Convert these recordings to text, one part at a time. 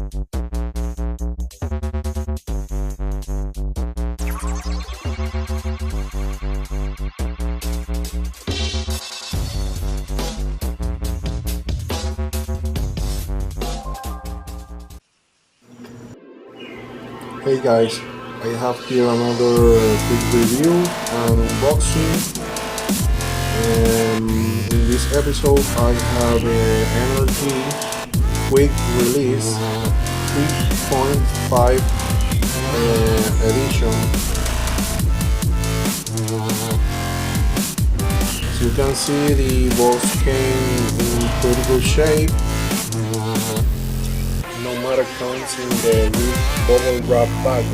Hey guys, I have here another quick review and unboxing. In this episode I have a NRG quick release 3.5 edition. As you can see, the box came in pretty good shape. No matter comes in the bubble wrap bag.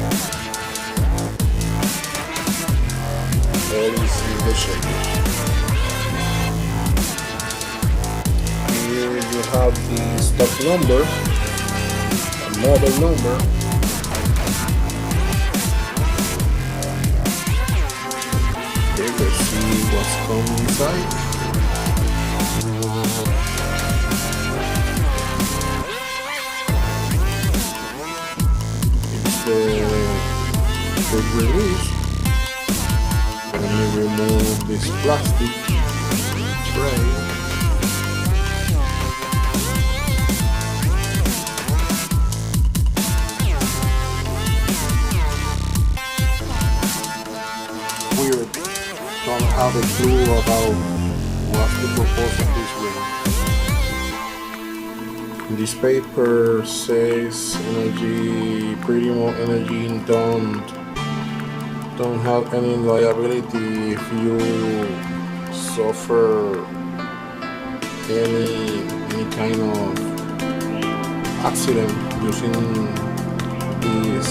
All is in the shape. Here you have the stock number, model number. Okay, let's see what's coming inside. The quick release. Let me remove this plastic tray. Weird. Don't have a clue about what's the purpose of this ring. This paper says energy, pretty more energy don't have any liability if you suffer any kind of accident using this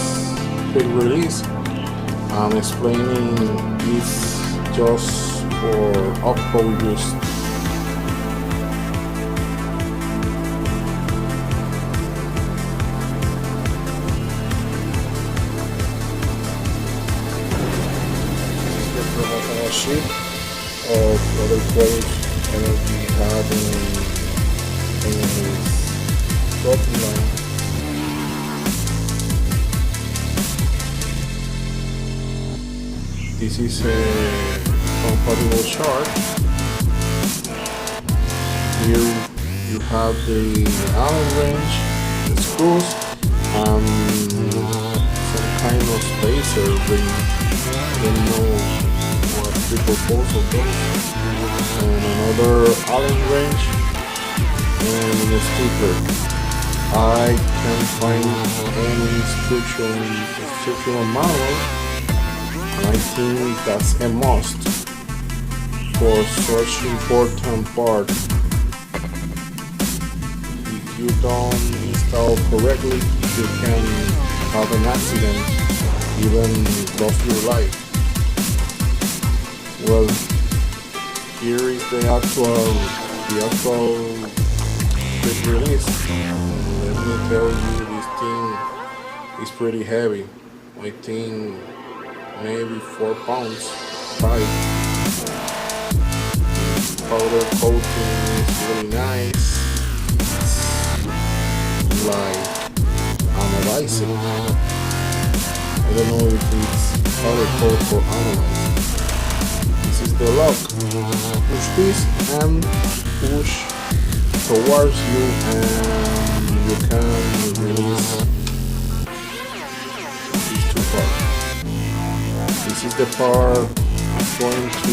quick release. I'm explaining this just for off-road use. Sheet of other quotes NRG had in his bottom line. This is a compatible chart. Here you have the Allen wrench, the screws, and some kind of spacer ring. I don't know the purpose of those, and another Allen wrench and a sticker. I can't find any instructional manual, and I think that's a must for such important part. If you don't install correctly, you can have an accident, even lost your life. Well, here is the actual quick release. Let me tell you, this thing is pretty heavy. I think maybe 4 pounds, 5. Powder coating is really nice. It's like analyzing. I don't know if it's powder coat or analyze. This is the lock. Push this and push towards you, and you can release these 2 parts. This is the part that's going to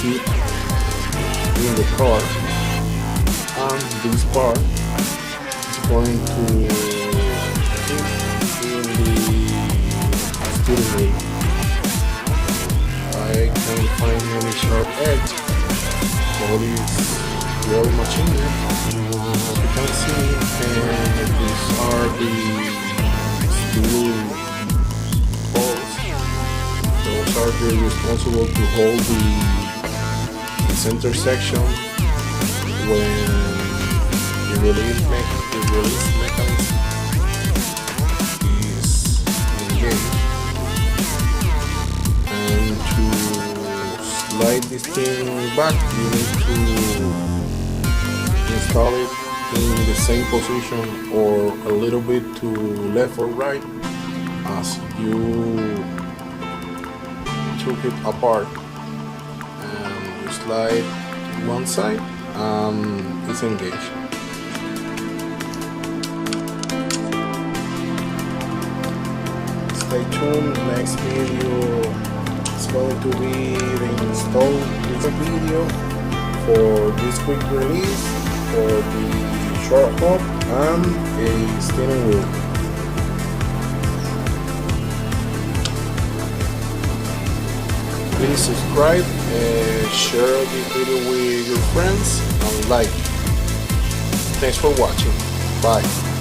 keep in the car, and this part is going to keep in the steering wheel. I can't find any sharp edge. All is well machined. As you can see, these are the steel balls. Those are responsible to hold the center section when the release mechanism is engaged. And to slide this thing back, you need to install it in the the same position or a little bit to left or right as you took it apart, and you slide to one side and it's engaged. Stay tuned, next video is going to be the install video for this quick release for the short hub and a steering wheel. Please subscribe, share this video with your friends and like. Thanks for watching. Bye.